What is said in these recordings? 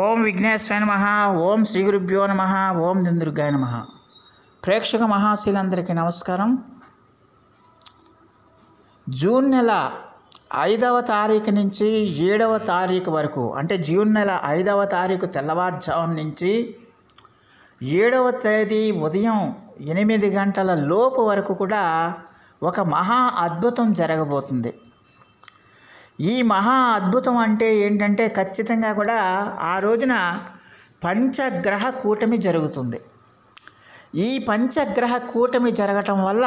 ఓం విఘ్నేశ్వరాయ నమః. ఓం శ్రీ గురుభ్యో నమః. ఓం దుందుర్గాయ నమః. ప్రేక్షక మహాశీలందరికీ నమస్కారం. జూన్ నెల 5వ తారీఖు నుంచి 7వ తారీఖు వరకు, అంటే జూన్ నెల 5వ తారీఖు తెల్లవారుజాము నుంచి 7వ తేదీ ఉదయం 8 గంటల లోపు వరకు కూడా ఒక మహా అద్భుతం జరగబోతుంది. ఈ మహా అద్భుతం అంటే ఏంటంటే ఖచ్చితంగా కూడా ఆ రోజున పంచగ్రహ కూటమి జరుగుతుంది. ఈ పంచగ్రహ కూటమి జరగటం వల్ల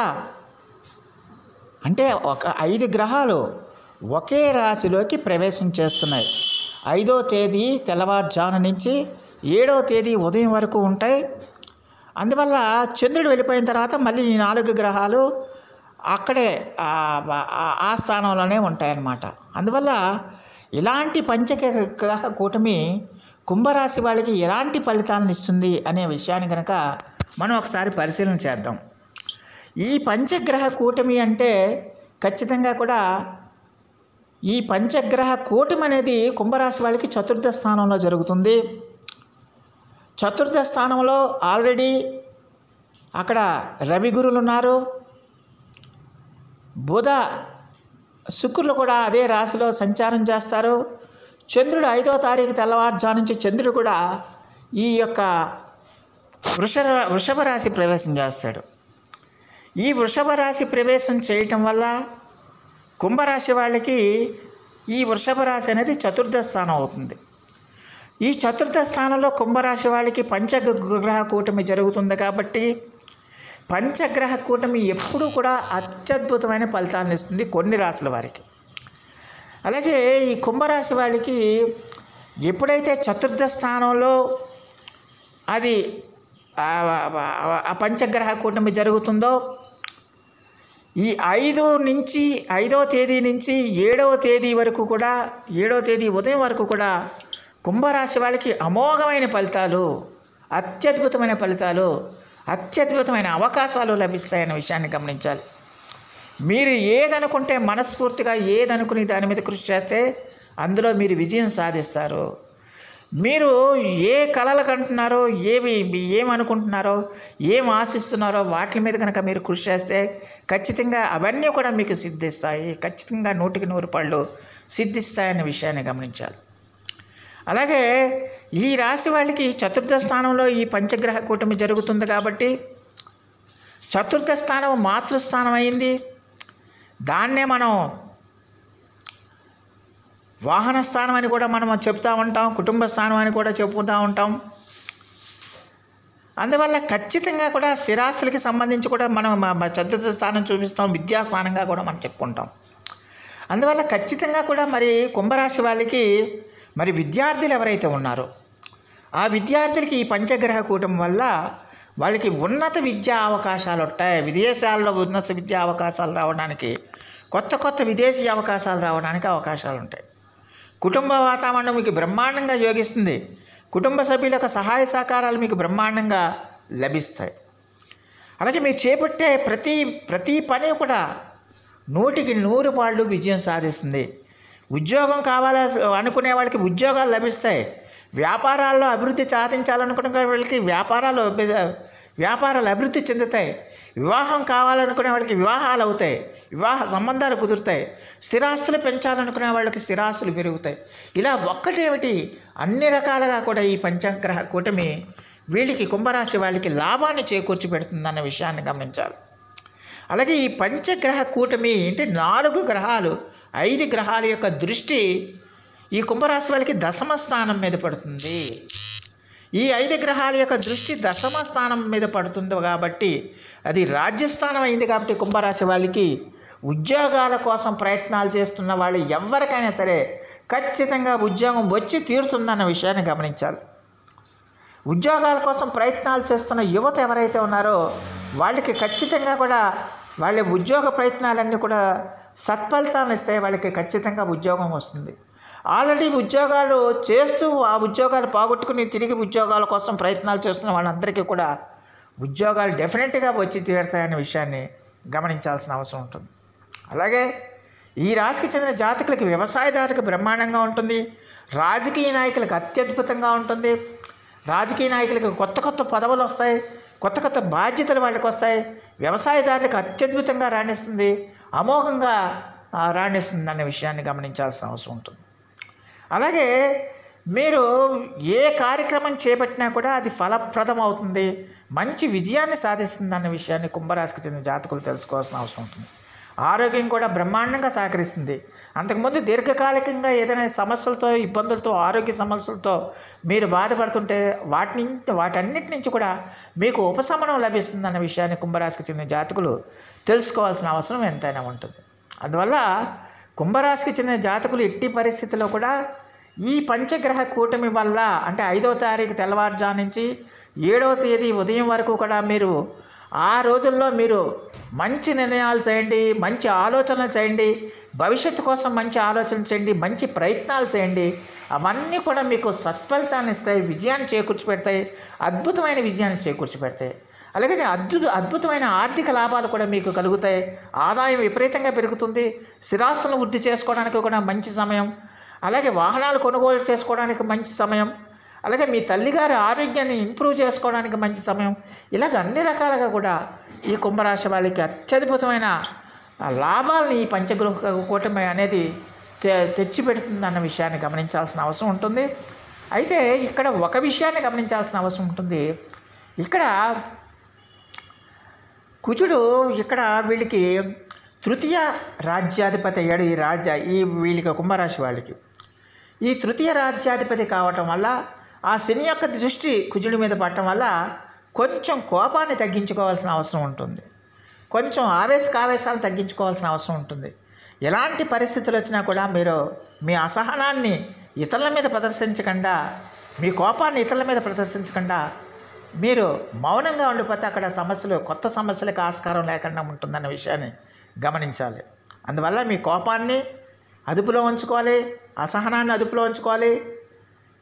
అంటే ఒక 5 గ్రహాలు ఒకే రాశిలోకి ప్రవేశం చేస్తున్నాయి. 5వ తేదీ తెల్లవారుజాము నుంచి 7వ తేదీ ఉదయం వరకు ఉంటాయి. అందువల్ల చంద్రుడు వెళ్ళిపోయిన తర్వాత మళ్ళీ ఈ 4 గ్రహాలు అక్కడే ఆ స్థానంలోనే ఉంటాయన్నమాట. అందువల్ల ఇలాంటి పంచగ్రహ కూటమి కుంభరాశి వాళ్ళకి ఎలాంటి ఫలితాలను ఇస్తుంది అనే విషయాన్ని కనుక మనం ఒకసారి పరిశీలన చేద్దాం. ఈ పంచగ్రహ కూటమి అంటే ఖచ్చితంగా కూడా ఈ పంచగ్రహ కూటమి అనేది కుంభరాశి వాళ్ళకి చతుర్థ స్థానంలో జరుగుతుంది. చతుర్థ స్థానంలో ఆల్రెడీ అక్కడ రవి గురులు ఉన్నారు. బుధ శుక్రులు కూడా అదే రాశిలో సంచారం చేస్తారు. చంద్రుడు 5వ తారీఖు తెల్లవారుజాము నుంచి చంద్రుడు కూడా ఈ యొక్క వృషభ రాశి ప్రవేశం చేస్తాడు. ఈ వృషభ రాశి ప్రవేశం చేయటం వల్ల కుంభరాశి వాళ్ళకి ఈ వృషభ రాశి అనేది చతుర్థ స్థానం అవుతుంది. ఈ చతుర్థ స్థానంలో కుంభరాశి వాళ్ళకి పంచగ్రహ కూటమి జరుగుతుంది. కాబట్టి పంచగ్రహ కూటమి ఎప్పుడూ కూడా అత్యద్భుతమైన ఫలితాలను ఇస్తుంది కొన్ని రాశుల వారికి. అలాగే ఈ కుంభరాశి వాళ్ళకి ఎప్పుడైతే చతుర్థ స్థానంలో అది ఆ పంచగ్రహ కూటమి జరుగుతుందో ఈ 5వ తేదీ నుంచి 7వ తేదీ వరకు కూడా 7వ తేదీ ఉదయం వరకు కూడా కుంభరాశి వాళ్ళకి అమోఘమైన ఫలితాలు, అత్యద్భుతమైన ఫలితాలు, అత్యద్భుతమైన అవకాశాలు లభిస్తాయన్న విషయాన్ని గమనించాలి. మీరు ఏదనుకుంటే మనస్ఫూర్తిగా ఏదనుకుని దాని మీద కృషి చేస్తే అందులో మీరు విజయం సాధిస్తారు. మీరు ఏ కలలు కంటున్నారో, ఏమనుకుంటున్నారో, ఏం ఆశిస్తున్నారో వాటి మీద కనుక మీరు కృషి చేస్తే ఖచ్చితంగా అవన్నీ కూడా మీకు సిద్ధిస్తాయి. ఖచ్చితంగా 100కి 100 పళ్ళు సిద్ధిస్తాయన్న విషయాన్ని గమనించాలి. అలాగే ఈ రాశి వాళ్ళకి చతుర్థ స్థానంలో ఈ పంచగ్రహ కూటమి జరుగుతుంది. కాబట్టి చతుర్థ స్థానం మాతృస్థానం అయింది. దాన్నే మనం వాహన స్థానం అని కూడా మనం చెప్తూ ఉంటాం, కుటుంబ స్థానం అని కూడా చెప్పుకుంటూ ఉంటాం. అందువల్ల ఖచ్చితంగా కూడా స్థిరాస్తులకి సంబంధించి కూడా మనం చతుర్థ స్థానం చూపిస్తాం, విద్యాస్థానంగా కూడా మనం చెప్పుకుంటాం. అందువల్ల ఖచ్చితంగా కూడా మరి కుంభరాశి వాళ్ళకి మరి విద్యార్థులు ఎవరైతే ఉన్నారో ఆ విద్యార్థులకి ఈ పంచగ్రహ కూటమి వల్ల వాళ్ళకి ఉన్నత విద్యా అవకాశాలు ఉంటాయి. విదేశాల్లో ఉన్నత విద్యా అవకాశాలు రావడానికి, కొత్త విదేశీ అవకాశాలు రావడానికి అవకాశాలు ఉంటాయి. కుటుంబ వాతావరణం మీకు బ్రహ్మాండంగా యోగిస్తుంది. కుటుంబ సభ్యుల యొక్క సహాయ సహకారాలు మీకు బ్రహ్మాండంగా లభిస్తాయి. అలాగే మీరు చేపట్టే ప్రతి పని కూడా 100కి 100 పాళ్ళు విజయం సాధిస్తుంది. ఉద్యోగం అనుకునే వాళ్ళకి ఉద్యోగాలు లభిస్తాయి. వ్యాపారాల్లో అభివృద్ధి సాధించాలనుకునే వాళ్ళకి వ్యాపారాలు అభివృద్ధి చెందుతాయి. వివాహం కావాలనుకునే వాళ్ళకి వివాహాలు అవుతాయి, వివాహ సంబంధాలు కుదురుతాయి. స్థిరాస్తులు పెంచాలనుకునే వాళ్ళకి స్థిరాస్తులు పెరుగుతాయి. ఇలా ఒక్కటేమిటి అన్ని రకాలుగా కూడా ఈ పంచగ్రహ కూటమి వీళ్ళకి కుంభరాశి వాళ్ళకి లాభాన్ని చేకూర్చి పెడుతుందన్న విషయాన్ని గమనించాలి. అలాగే ఈ పంచగ్రహ కూటమి అంటే 4 గ్రహాలు 5 గ్రహాల యొక్క దృష్టి ఈ కుంభరాశి వాళ్ళకి దశమ స్థానం మీద పడుతుంది. ఈ 5 గ్రహాల యొక్క దృష్టి దశమ స్థానం మీద పడుతుంది. కాబట్టి అది రాజ్యస్థానం అయింది. కాబట్టి కుంభరాశి వాళ్ళకి ఉద్యోగాల కోసం ప్రయత్నాలు చేస్తున్న వాళ్ళు ఎవరికైనా సరే ఖచ్చితంగా ఉద్యోగం వచ్చి తీరుతుందన్న విషయాన్ని గమనించాలి. ఉద్యోగాల కోసం ప్రయత్నాలు చేస్తున్న యువత ఎవరైతే ఉన్నారో వాళ్ళకి ఖచ్చితంగా కూడా వాళ్ళ ఉద్యోగ ప్రయత్నాలన్నీ కూడా సత్ఫలితాలను ఇస్తాయి. వాళ్ళకి ఖచ్చితంగా ఉద్యోగం వస్తుంది. ఆల్రెడీ ఉద్యోగాలు చేస్తూ ఆ ఉద్యోగాలు పోగొట్టుకుని తిరిగి ఉద్యోగాల కోసం ప్రయత్నాలు చేస్తున్న వాళ్ళందరికీ కూడా ఉద్యోగాలు డెఫినెట్గా వచ్చి తీరుతాయనే విషయాన్ని గమనించాల్సిన అవసరం ఉంటుంది. అలాగే ఈ రాశికి చెందిన జాతకులకి వ్యవసాయదారులకు బ్రహ్మాండంగా ఉంటుంది. రాజకీయ నాయకులకు అత్యద్భుతంగా ఉంటుంది. రాజకీయ నాయకులకు కొత్త కొత్త పదవులు వస్తాయి, కొత్త కొత్త బాధ్యతలు వాళ్ళకి వస్తాయి. వ్యవసాయదారులకు అత్యద్భుతంగా రాణిస్తుంది, అమోఘంగా రాణిస్తుంది అనే విషయాన్ని గమనించాల్సిన అవసరం ఉంటుంది. అలాగే మీరు ఏ కార్యక్రమం చేపట్టినా కూడా అది ఫలప్రదం అవుతుంది, మంచి విజయాన్ని సాధిస్తుంది అన్న విషయాన్ని కుంభరాశికి చెందిన జాతకులు తెలుసుకోవాల్సిన అవసరం ఉంటుంది. ఆరోగ్యం కూడా బ్రహ్మాండంగా సహకరిస్తుంది. అంతకుముందు దీర్ఘకాలికంగా ఏదైనా సమస్యలతో, ఇబ్బందులతో, ఆరోగ్య సమస్యలతో మీరు బాధపడుతుంటే వాటన్నిటి నుంచి కూడా మీకు ఉపశమనం లభిస్తుంది అన్న విషయాన్ని కుంభరాశికి చెందిన జాతకులు తెలుసుకోవాల్సిన అవసరం ఎంతైనా ఉంటుంది. అందువల్ల కుంభరాశికి చెందిన జాతకులు ఎట్టి పరిస్థితుల్లో కూడా ఈ పంచగ్రహ కూటమి వల్ల, అంటే 5వ తారీఖు తెల్లవారుజాము నుంచి 7వ తేదీ ఉదయం వరకు కూడా మీరు ఆ రోజుల్లో మీరు మంచి నిర్ణయాలు చేయండి, మంచి ఆలోచనలు చేయండి, భవిష్యత్తు కోసం మంచి ఆలోచనలు చేయండి, మంచి ప్రయత్నాలు చేయండి. అవన్నీ కూడా మీకు సత్ఫలితాన్ని ఇస్తాయి, విజయాన్ని చేకూర్చిపెడతాయి, అద్భుతమైన విజయాన్ని చేకూర్చిపెడతాయి. అలాగే అద్భుతమైన ఆర్థిక లాభాలు కూడా మీకు కలుగుతాయి. ఆదాయం విపరీతంగా పెరుగుతుంది. స్థిరాస్తులను వృద్ధి చేసుకోవడానికి కూడా మంచి సమయం. అలాగే వాహనాలు కొనుగోలు చేసుకోవడానికి మంచి సమయం. అలాగే మీ తల్లిగారి ఆరోగ్యాన్ని ఇంప్రూవ్ చేసుకోవడానికి మంచి సమయం. ఇలాగ అన్ని రకాలుగా కూడా ఈ కుంభరాశి వాళ్ళకి అత్యద్భుతమైన లాభాలని ఈ పంచగ్రహ కూటమి అనేది తెచ్చిపెడుతుంది అన్న విషయాన్ని గమనించాల్సిన అవసరం ఉంటుంది. అయితే ఇక్కడ ఒక విషయాన్ని గమనించాల్సిన అవసరం ఉంటుంది. ఇక్కడ కుజుడు ఇక్కడ వీళ్ళకి తృతీయ రాజ్యాధిపతి అయ్యాడు. వీళ్ళకి కుంభరాశి వాళ్ళకి ఈ తృతీయ రాజ్యాధిపతి కావటం వల్ల, ఆ శని యొక్క దృష్టి కుజుడి మీద పడటం వల్ల కొంచెం కోపాన్ని తగ్గించుకోవాల్సిన అవసరం ఉంటుంది, కొంచెం ఆవేశాలను తగ్గించుకోవాల్సిన అవసరం ఉంటుంది. ఎలాంటి పరిస్థితులు వచ్చినా కూడా మీరు మీ అసహనాన్ని ఇతరుల మీద ప్రదర్శించకుండా, మీ కోపాన్ని ఇతరుల మీద ప్రదర్శించకుండా మీరు మౌనంగా ఉండిపోతే అక్కడ కొత్త సమస్యలకు ఆస్కారం లేకుండా ఉంటుందన్న విషయాన్ని గమనించాలి. అందువల్ల మీ కోపాన్ని అదుపులో ఉంచుకోవాలి, అసహనాన్ని అదుపులో ఉంచుకోవాలి.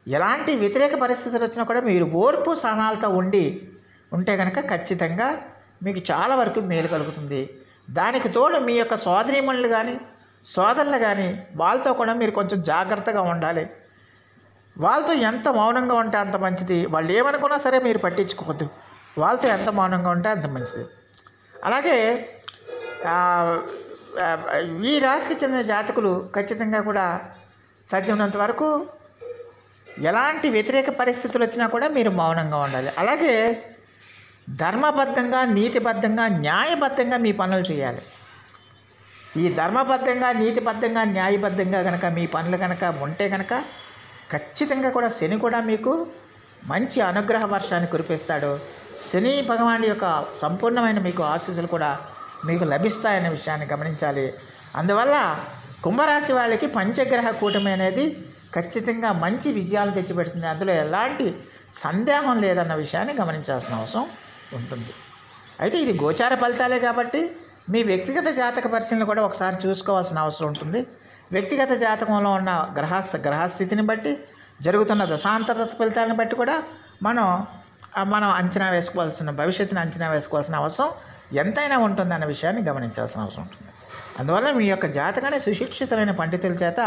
ఎలాంటి వ్యతిరేక పరిస్థితులు వచ్చినా కూడా మీరు ఓర్పు సహనాలతో ఉంటే కనుక ఖచ్చితంగా మీకు చాలా వరకు మేలు కలుగుతుంది. దానికి తోడు మీ యొక్క సోదరీమణులు కానీ, సోదరులు కానీ, వాళ్ళతో కూడా మీరు కొంచెం జాగ్రత్తగా ఉండాలి. వాళ్ళతో ఎంత మౌనంగా ఉంటే అంత మంచిది. వాళ్ళు ఏమనుకున్నా సరే మీరు పట్టించుకోవద్దు. వాళ్ళతో ఎంత మౌనంగా ఉంటే అంత మంచిది. అలాగే ఈ రాశికి చెందిన జాతకులు ఖచ్చితంగా కూడా సాధ్యమైనంత వరకు ఎలాంటి వ్యతిరేక పరిస్థితులు వచ్చినా కూడా మీరు మౌనంగా ఉండాలి. అలాగే ధర్మబద్ధంగా, నీతిబద్ధంగా, న్యాయబద్ధంగా మీ పనులు చేయాలి. ఈ ధర్మబద్ధంగా, నీతిబద్ధంగా, న్యాయబద్ధంగా కనుక మీ పనులు కనుక ఉంటే కనుక ఖచ్చితంగా కూడా శని కూడా మీకు మంచి అనుగ్రహ వర్షాన్ని కురిపిస్తాడు. శని భగవానుడి యొక్క సంపూర్ణమైన మీకు ఆశీస్సులు కూడా మీకు లభిస్తాయనే విషయాన్ని గమనించాలి. అందువల్ల కుంభరాశి వాళ్ళకి పంచగ్రహ కూటమి అనేది ఖచ్చితంగా మంచి విజయాలు తెచ్చిపెడుతుంది. అందులో ఎలాంటి సందేహం లేదన్న విషయాన్ని గమనించాల్సిన అవసరం ఉంటుంది. అయితే ఇది గోచార ఫలితాలే కాబట్టి మీ వ్యక్తిగత జాతక పరిశీలన కూడా ఒకసారి చూసుకోవాల్సిన అవసరం ఉంటుంది. వ్యక్తిగత జాతకంలో ఉన్న గ్రహస్థితిని బట్టి, జరుగుతున్న దశాంతర దశ ఫలితాలను బట్టి కూడా మనం అంచనా వేసుకోవాల్సిన, భవిష్యత్తుని అంచనా వేసుకోవాల్సిన అవసరం ఎంతైనా ఉంటుందన్న విషయాన్ని గమనించాల్సిన అవసరం ఉంటుంది. అందువల్ల మీ యొక్క జాతకాన్ని సుశిక్షితమైన పండితుల చేత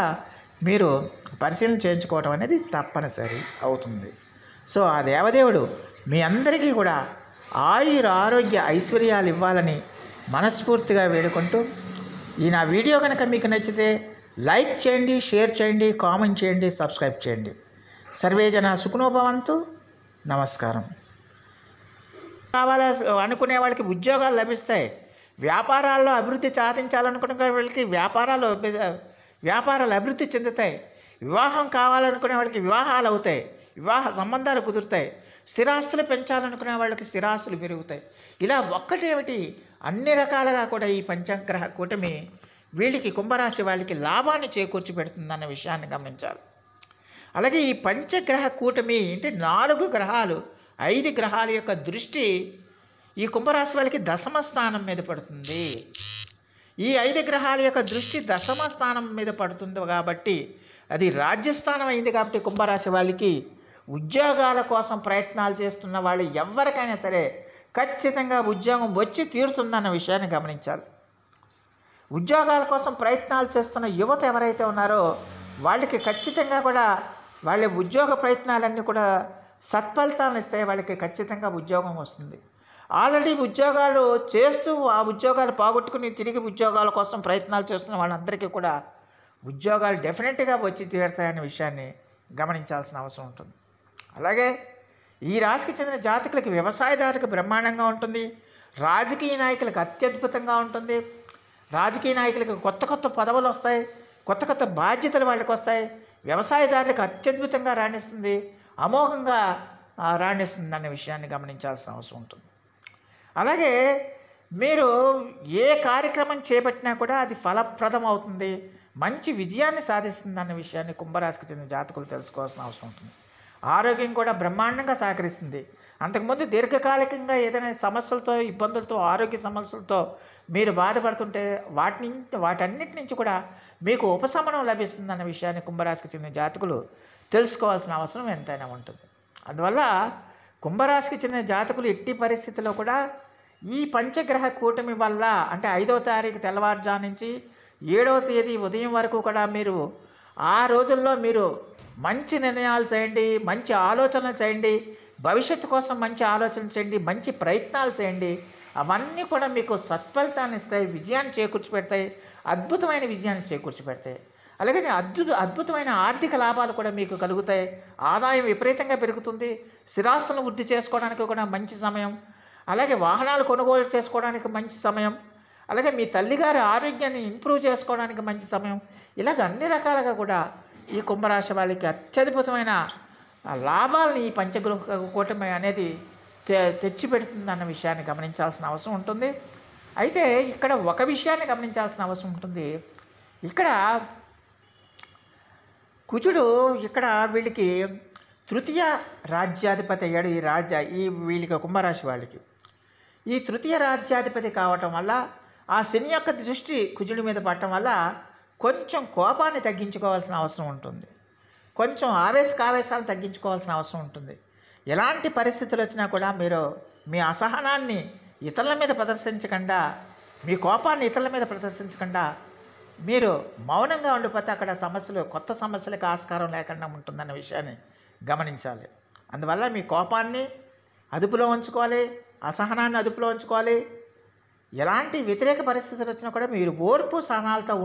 మీరు పరిశీలన చేయించుకోవడం అనేది తప్పనిసరి అవుతుంది. సో ఆ దేవదేవుడు మీ అందరికీ కూడా ఆరోగ్య ఐశ్వర్యాలు ఇవ్వాలని మనస్ఫూర్తిగా వేడుకుంటూ, ఈ నా వీడియో కనుక మీకు నచ్చితే లైక్ చేయండి, షేర్ చేయండి, కామెంట్ చేయండి, సబ్స్క్రైబ్ చేయండి. సర్వే జన సుఖినో భవంతు. నమస్కారం. కావాల అనుకునే వాళ్ళకి ఉద్యోగాలు లభిస్తాయి. వ్యాపారాల్లో అభివృద్ధి సాధించాలనుకునే వాళ్ళకి వ్యాపారాలు అభివృద్ధి చెందుతాయి. వివాహం కావాలనుకునే వాళ్ళకి వివాహాలు అవుతాయి, వివాహ సంబంధాలు కుదురుతాయి. స్థిరాస్తులు పెంచాలనుకునే వాళ్ళకి స్థిరాస్తులు పెరుగుతాయి. ఇలా ఒక్కటేమిటి అన్ని రకాలుగా కూడా ఈ పంచగ్రహ కూటమి వీళ్ళకి, కుంభరాశి వాళ్ళకి లాభాన్ని చేకూర్చి పెడుతుందన్న విషయాన్ని గమనించాలి. అలాగే ఈ పంచగ్రహ కూటమి అంటే 4 గ్రహాలు, 5 గ్రహాల యొక్క దృష్టి ఈ కుంభరాశి వాళ్ళకి దశమ స్థానం మీద పడుతుంది. ఈ 5 గ్రహాల యొక్క దృష్టి దశమ స్థానం మీద పడుతుంది కాబట్టి, అది రాజ్యస్థానం అయింది కాబట్టి కుంభరాశి వాళ్ళకి ఉద్యోగాల కోసం ప్రయత్నాలు చేస్తున్న వాళ్ళు ఎవరికైనా సరే ఖచ్చితంగా ఉద్యోగం వచ్చి తీరుతుందన్న విషయాన్ని గమనించాలి. ఉద్యోగాల కోసం ప్రయత్నాలు చేస్తున్న యువత ఎవరైతే ఉన్నారో వాళ్ళకి ఖచ్చితంగా కూడా వాళ్ళ ఉద్యోగ ప్రయత్నాలన్నీ కూడా సత్ఫలితాలను ఇస్తాయి. వాళ్ళకి ఖచ్చితంగా ఉద్యోగం వస్తుంది. ఆల్రెడీ ఉద్యోగాలు చేస్తూ ఆ ఉద్యోగాలు పోగొట్టుకుని తిరిగి ఉద్యోగాల కోసం ప్రయత్నాలు చేస్తున్న వాళ్ళందరికీ కూడా ఉద్యోగాలు డెఫినెట్గా వచ్చి తీరుతాయనే విషయాన్ని గమనించాల్సిన అవసరం ఉంటుంది. అలాగే ఈ రాశికి చెందిన జాతకులకి వ్యవసాయదారులకు బ్రహ్మాండంగా ఉంటుంది. రాజకీయ నాయకులకు అత్యద్భుతంగా ఉంటుంది. రాజకీయ నాయకులకు కొత్త కొత్త పదవులు వస్తాయి, కొత్త కొత్త బాధ్యతలు వాళ్ళకి వస్తాయి. వ్యవసాయదారులకు అత్యద్భుతంగా రాణిస్తుంది, అమోఘంగా రాణిస్తుంది అనే విషయాన్ని గమనించాల్సిన అవసరం ఉంటుంది. అలాగే మీరు ఏ కార్యక్రమం చేపట్టినా కూడా అది ఫలప్రదం అవుతుంది, మంచి విజయాన్ని సాధిస్తుంది అన్న విషయాన్ని కుంభరాశికి చెందిన జాతకులు తెలుసుకోవాల్సిన అవసరం ఉంటుంది. ఆరోగ్యం కూడా బ్రహ్మాండంగా సహకరిస్తుంది. అంతకుముందు దీర్ఘకాలికంగా ఏదైనా సమస్యలతో, ఇబ్బందులతో, ఆరోగ్య సమస్యలతో మీరు బాధపడుతుంటే వాటన్నిటి నుంచి కూడా మీకు ఉపశమనం లభిస్తుంది అన్న విషయాన్ని కుంభరాశికి చెందిన జాతకులు తెలుసుకోవాల్సిన అవసరం ఎంతైనా ఉంటుంది. అందువల్ల కుంభరాశికి చెందిన జాతకులు ఎట్టి పరిస్థితుల్లో కూడా ఈ పంచగ్రహ కూటమి వల్ల, అంటే 5వ తారీఖు తెల్లవారుజాము నుంచి 7వ తేదీ ఉదయం వరకు కూడా మీరు ఆ రోజుల్లో మీరు మంచి నిర్ణయాలు చేయండి, మంచి ఆలోచనలు చేయండి, భవిష్యత్తు కోసం మంచి ఆలోచనలు చేయండి, మంచి ప్రయత్నాలు చేయండి. అవన్నీ కూడా మీకు సత్ఫలితాన్ని ఇస్తాయి, విజయాన్ని చేకూర్చిపెడతాయి, అద్భుతమైన విజయాన్ని చేకూర్చిపెడతాయి. అలాగే అద్భుతమైన ఆర్థిక లాభాలు కూడా మీకు కలుగుతాయి. ఆదాయం విపరీతంగా పెరుగుతుంది. స్థిరాస్తులను వృద్ధి చేసుకోవడానికి కూడా మంచి సమయం. అలాగే వాహనాలు కొనుగోలు చేసుకోవడానికి మంచి సమయం. అలాగే మీ తల్లిగారి ఆరోగ్యాన్ని ఇంప్రూవ్ చేసుకోవడానికి మంచి సమయం. ఇలాగ అన్ని రకాలుగా కూడా ఈ కుంభరాశి వాళ్ళకి అత్యద్భుతమైన లాభాలని ఈ పంచగ్రహ కూటమి అనేది తెచ్చిపెడుతుంది అన్న విషయాన్ని గమనించాల్సిన అవసరం ఉంటుంది. అయితే ఇక్కడ ఒక విషయాన్ని గమనించాల్సిన అవసరం ఉంటుంది. ఇక్కడ కుజుడు ఇక్కడ వీళ్ళకి తృతీయ రాజ్యాధిపతి అయ్యాడు. వీళ్ళకి కుంభరాశి వాళ్ళకి ఈ తృతీయ రాజ్యాధిపతి కావటం వల్ల, ఆ శని యొక్క దృష్టి కుజుడి మీద పడటం వల్ల కొంచెం కోపాన్ని తగ్గించుకోవాల్సిన అవసరం ఉంటుంది, కొంచెం ఆవేశాలను తగ్గించుకోవాల్సిన అవసరం ఉంటుంది. ఎలాంటి పరిస్థితులు వచ్చినా కూడా మీరు మీ అసహనాన్ని ఇతరుల మీద ప్రదర్శించకుండా, మీ కోపాన్ని ఇతరుల మీద ప్రదర్శించకుండా మీరు మౌనంగా ఉండిపోతే అక్కడ కొత్త సమస్యలకు ఆస్కారం లేకుండా ఉంటుందన్న విషయాన్ని గమనించాలి. అందువల్ల మీ కోపాన్ని అదుపులో ఉంచుకోవాలి, అసహనాన్ని అదుపులో ఉంచుకోవాలి. ఎలాంటి వ్యతిరేక పరిస్థితులు వచ్చినా కూడా మీరు ఓర్పు సహనాలతో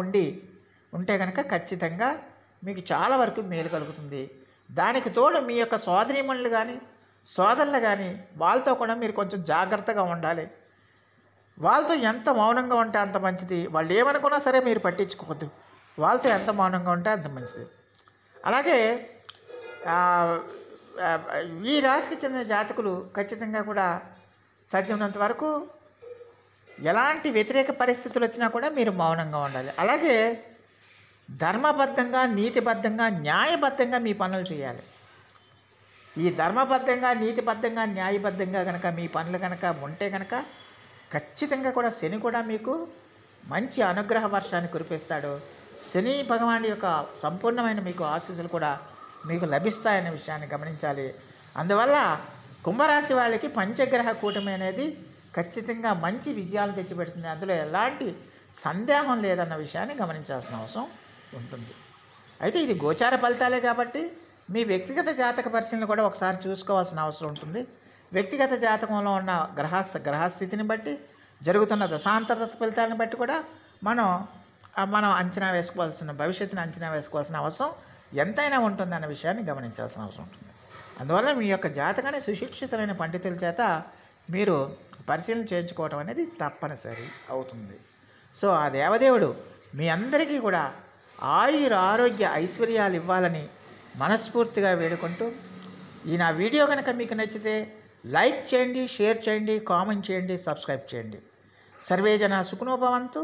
ఉంటే కనుక ఖచ్చితంగా మీకు చాలా వరకు మేలు కలుగుతుంది. దానికి తోడు మీ యొక్క సోదరీమణులు కానీ సోదరులు కానీ వాళ్ళతో కూడా మీరు కొంచెం జాగ్రత్తగా ఉండాలి. వాళ్ళతో ఎంత మౌనంగా ఉంటే అంత మంచిది. వాళ్ళు ఏమనుకున్నా సరే మీరు పట్టించుకోవద్దు. వాళ్ళతో ఎంత మౌనంగా ఉంటే అంత మంచిది. అలాగే ఈ రాశికి చెందిన జాతకులు ఖచ్చితంగా కూడా సాధ్యమైనంత వరకు ఎలాంటి వ్యతిరేక పరిస్థితులు వచ్చినా కూడా మీరు మౌనంగా ఉండాలి. అలాగే ధర్మబద్ధంగా, నీతిబద్ధంగా, న్యాయబద్ధంగా మీ పనులు చేయాలి. ఈ ధర్మబద్ధంగా, నీతిబద్ధంగా, న్యాయబద్ధంగా కనుక మీ పనులు కనుక ఉంటే కనుక ఖచ్చితంగా కూడా శని కూడా మీకు మంచి అనుగ్రహ వర్షాన్ని కురిపిస్తాడు. శని భగవానుడి యొక్క సంపూర్ణమైన మీకు ఆశీస్సులు కూడా మీకు లభిస్తాయనే విషయాన్ని గమనించాలి. అందువల్ల కుంభరాశి వాళ్ళకి పంచగ్రహ కూటమి అనేది ఖచ్చితంగా మంచి విజయాలను తెచ్చిపెడుతుంది. అందులో ఎలాంటి సందేహం లేదన్న విషయాన్ని గమనించాల్సిన అవసరం ఉంటుంది. అయితే ఇది గోచార ఫలితాలే కాబట్టి మీ వ్యక్తిగత జాతక పరిశీలన కూడా ఒకసారి చూసుకోవాల్సిన అవసరం ఉంటుంది. వ్యక్తిగత జాతకంలో ఉన్న గ్రహస్థితిని బట్టి, జరుగుతున్న దశాంతర దశ ఫలితాలను బట్టి కూడా మనం అంచనా వేసుకోవాల్సిన, భవిష్యత్తుని అంచనా వేసుకోవాల్సిన అవసరం ఎంతైనా ఉంటుందన్న విషయాన్ని గమనించాల్సిన అవసరం ఉంటుంది. అందువల్ల మీ యొక్క జాతకాన్ని సుశిక్షితులైన పండితుల చేత మీరు పరిశీలన చేయించుకోవడం అనేది తప్పనిసరి అవుతుంది. సో ఆ దేవదేవుడు మీ అందరికీ కూడా ఆరోగ్య ఐశ్వర్యాలు ఇవ్వాలని మనస్ఫూర్తిగా వేడుకుంటూ, ఈ నా వీడియో కనుక మీకు నచ్చితే లైక్ చేయండి, షేర్ చేయండి, కామెంట్ చేయండి, సబ్స్క్రైబ్ చేయండి. సర్వే జన సుఖినో భవంతు.